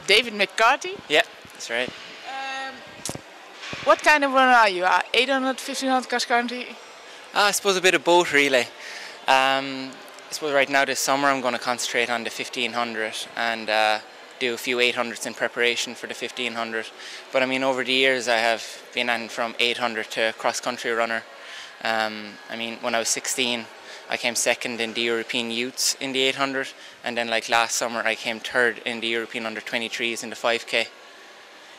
David McCarthy. Yeah, that's right. What kind of runner are you? 800, 1500 cross country? I suppose a bit of both, really. I suppose right now this summer I'm going to concentrate on the 1500 and do a few 800s in preparation for the 1500. But I mean, over the years I have been on from 800 to cross-country runner. I mean, when I was 16, I came second in the European Youths in the 800, and then like last summer I came third in the European under-23s in the 5k.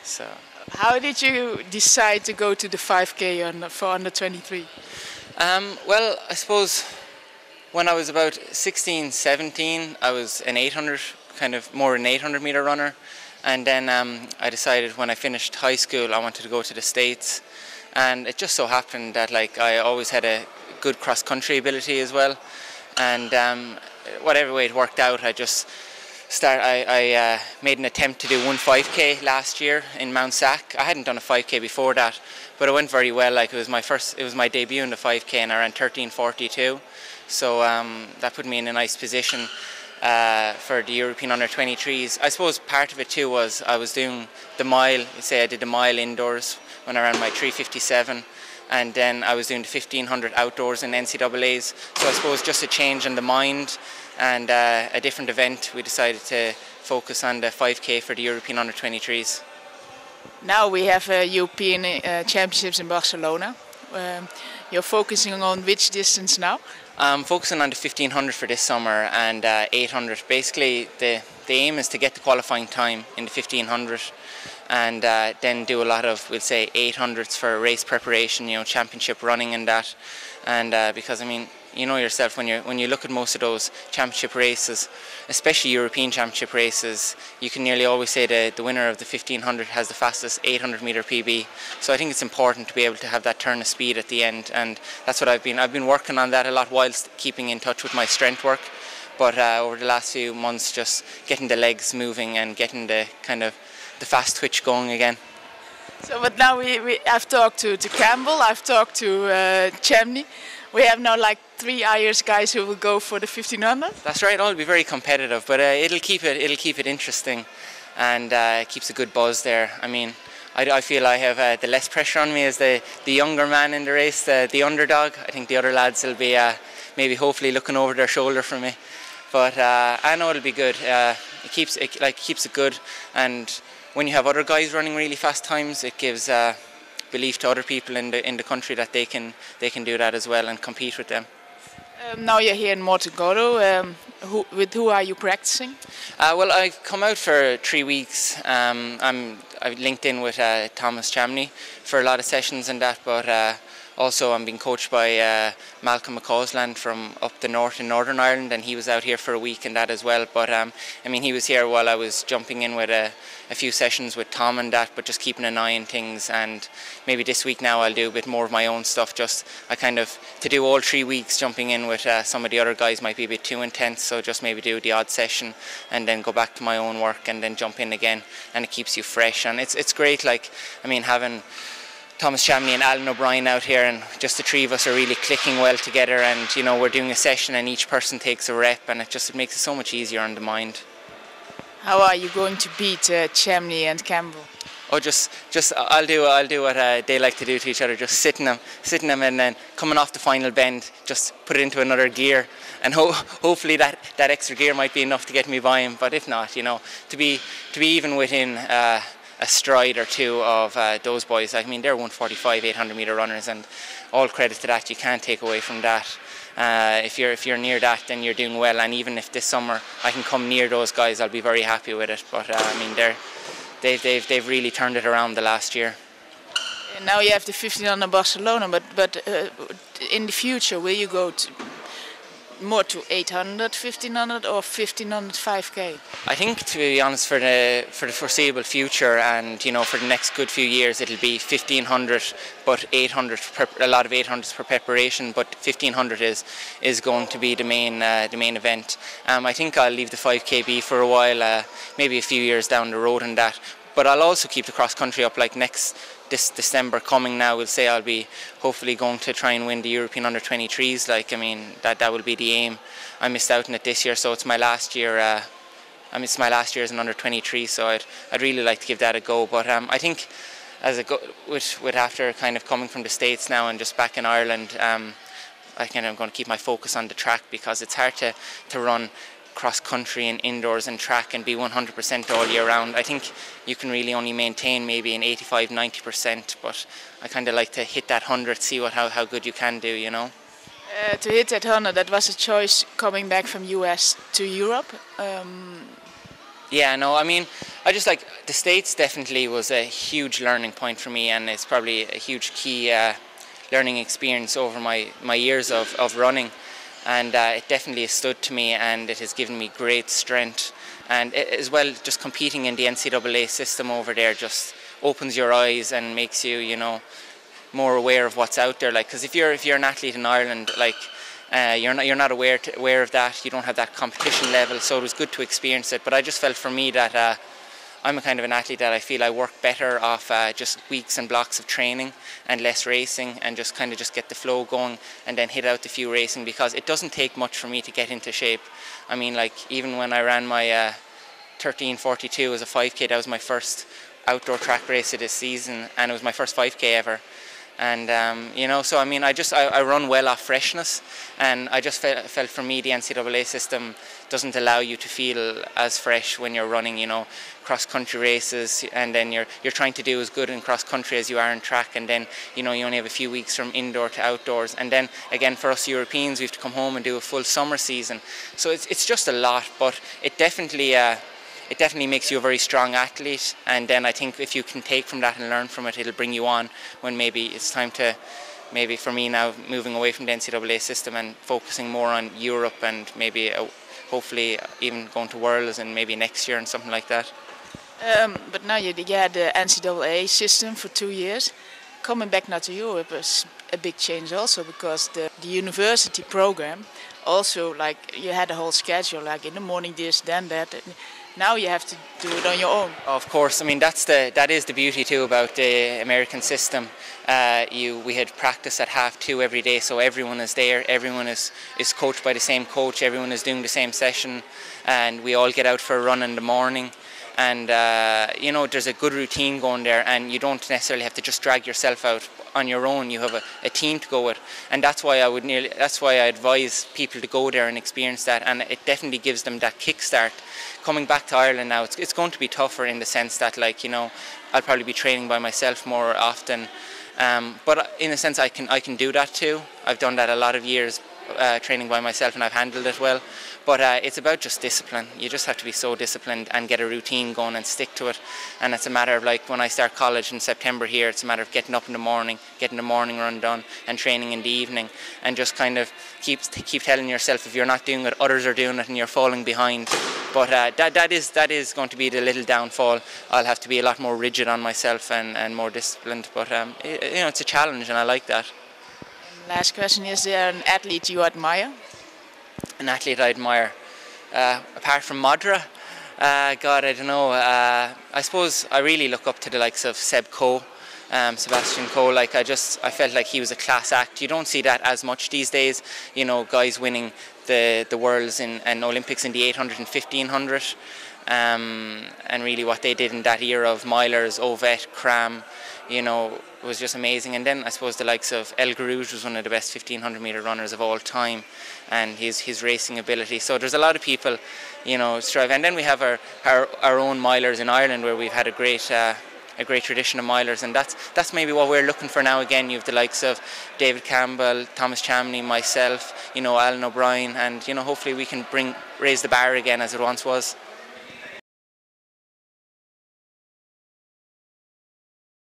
So. How did you decide to go to the 5k for under-23? Well, I suppose when I was about 16, 17, I was an 800, kind of more an 800 meter runner. And then I decided when I finished high school I wanted to go to the States. And it just so happened that like I always had a good cross-country ability as well. And whatever way it worked out, I made an attempt to do one 5k last year in Mount Sac. I hadn't done a 5k before that, but it went very well. Like it was my debut in the 5k, and I ran 13:42. So that put me in a nice position for the European under-23s. I suppose part of it too was I was doing the mile. Say I did the mile indoors when I ran my 3:57. And then I was doing the 1500 outdoors in NCAAs. So I suppose just a change in the mind and a different event, we decided to focus on the 5k for the European under-23s. Now we have European Championships in Barcelona. You're focusing on which distance now? I'm focusing on the 1500 for this summer and 800. Basically, the aim is to get the qualifying time in the 1500 and then do a lot of, we'll say, 800s for race preparation, you know, championship running and that. And because I mean, you know yourself, when you look at most of those championship races, especially European championship races, you can nearly always say the winner of the 1500 has the fastest 800 meter PB. So I think it's important to be able to have that turn of speed at the end, and that's what I've been working on that a lot whilst keeping in touch with my strength work. But over the last few months, just getting the legs moving and getting the kind of the fast twitch going again. So, but now I've talked to Campbell, I've talked to Chemney. We have now like 3 Irish guys who will go for the 1500. That's right. It'll be very competitive, but it'll keep it interesting, and keeps a good buzz there. I mean, I feel I have the less pressure on me as the younger man in the race, the underdog. I think the other lads will be maybe hopefully looking over their shoulder for me, but I know it'll be good. It keeps it good, and when you have other guys running really fast times, it gives belief to other people in the country that they can do that as well and compete with them. Now you're here in Monte Gordo. With who are you practicing? Well, I've come out for 3 weeks. I've linked in with Thomas Chamney for a lot of sessions and that, but also I'm being coached by Malcolm McCausland from up the north in Northern Ireland, and he was out here for a week and that as well. But I mean, he was here while I was jumping in with a few sessions with Tom and that, but just keeping an eye on things. And maybe this week now I'll do a bit more of my own stuff. Just to do all 3 weeks jumping in with some of the other guys might be a bit too intense, so just maybe do the odd session and then go back to my own work and then jump in again, and it keeps you fresh. And it's great, like, I mean, having Thomas Chamney and Alan O'Brien out here, and just the 3 of us are really clicking well together, and you know, we're doing a session and each person takes a rep, and it makes it so much easier on the mind. How are you going to beat Chamney and Campbell? Oh, just I'll do what they like to do to each other, just sitting them and then coming off the final bend, just put it into another gear, and hopefully that extra gear might be enough to get me by him. But if not, you know, to be even within a stride or two of those boys. I mean, they're 145 800 meter runners, and all credit to that. You can't take away from that. If you're near that, then you're doing well. And even if this summer I can come near those guys, I'll be very happy with it. But I mean, they've really turned it around the last year. And now you have the 1500 Barcelona, but in the future, will you go more to 800, 1500 or 1500 5k? I think, to be honest, for the foreseeable future, and you know, for the next good few years, it'll be 1500, but 800, a lot of 800s for preparation, but 1500 is going to be the main event. I think I'll leave the 5kb for a while, maybe a few years down the road and that, but I'll also keep the cross country up. Like this December coming now, we'll say I'll be hopefully going to try and win the European under-23s. Like, I mean, that will be the aim. I missed out on it this year, so it's my last year I mean, it's my last year as an under-23, so I'd really like to give that a go. But I think with after kind of coming from the States now and just back in Ireland, I'm going to keep my focus on the track, because it's hard to run cross-country and indoors and track and be 100% all year round. I think you can really only maintain maybe an 85-90%, but I kind of like to hit that 100, see how good you can do, you know. To hit that 100, that was a choice coming back from US to Europe. Yeah, no, I mean, I just like the States definitely was a huge learning point for me, and it's probably a huge key learning experience over my years of running. And it definitely has stood to me, and it has given me great strength. And as well, just competing in the NCAA system over there just opens your eyes and makes you, you know, more aware of what's out there. Like, because if you're an athlete in Ireland, like you're not aware of that. You don't have that competition level. So it was good to experience it. But I just felt for me that I'm a kind of an athlete that I feel I work better off just weeks and blocks of training and less racing, and just kind of just get the flow going and then hit out the few racing, because it doesn't take much for me to get into shape. I mean, like, even when I ran my 13:42 as a 5K, that was my first outdoor track race of this season, and it was my first 5K ever. And you know, so I mean, I run well off freshness, and I just felt for me the NCAA system doesn't allow you to feel as fresh when you're running, you know, cross country races, and then you're trying to do as good in cross country as you are in track, and then, you know, you only have a few weeks from indoor to outdoors, and then again for us Europeans we have to come home and do a full summer season. So it's just a lot, but it definitely makes you a very strong athlete, and then I think if you can take from that and learn from it, it'll bring you on when maybe it's time to, maybe for me now, moving away from the NCAA system and focusing more on Europe, and maybe hopefully even going to Worlds and maybe next year and something like that. But now you had the NCAA system for 2 years. Coming back now to Europe was a big change also, because the university program also, like, you had a whole schedule, like in the morning this, then that. Now you have to do it on your own. Of course, I mean that is the beauty too about the American system. We had practice at 2:30 every day, so everyone is there. Everyone is coached by the same coach. Everyone is doing the same session, and we all get out for a run in the morning. And you know, there's a good routine going there, and you don't necessarily have to just drag yourself out on your own. You have a team to go with, and that's why I advise people to go there and experience that. And it definitely gives them that kickstart. Coming back to Ireland now, it's going to be tougher in the sense that, like, you know, I'll probably be training by myself more often, but in a sense I can do that too. I've done that a lot of years, training by myself, and I've handled it well. But it's about just discipline. You just have to be so disciplined and get a routine going and stick to it. And it's a matter of, like, when I start college in September here, it's a matter of getting up in the morning, getting the morning run done, and training in the evening, and just kind of keep telling yourself, if you're not doing it, others are doing it, and you're falling behind. But that is going to be the little downfall. I'll have to be a lot more rigid on myself and more disciplined. But you know, it's a challenge, and I like that. Last question: is there an athlete you admire? An athlete I admire, apart from Madra? God, I don't know. I suppose I really look up to the likes of Seb Coe, Sebastian Coe. Like, I felt like he was a class act. You don't see that as much these days. You know, guys winning the Worlds and Olympics in the 800 and 1500. And really what they did in that era of milers, Ovet, Cram, you know, was just amazing. And then I suppose the likes of El Garouge was one of the best 1500 metre runners of all time, and his racing ability. So there's a lot of people, you know, strive. And then we have our own milers in Ireland, where we've had a great tradition of milers, and that's maybe what we're looking for now again. You have the likes of David Campbell, Thomas Chamney, myself, you know, Alan O'Brien, and, you know, hopefully we can raise the bar again as it once was.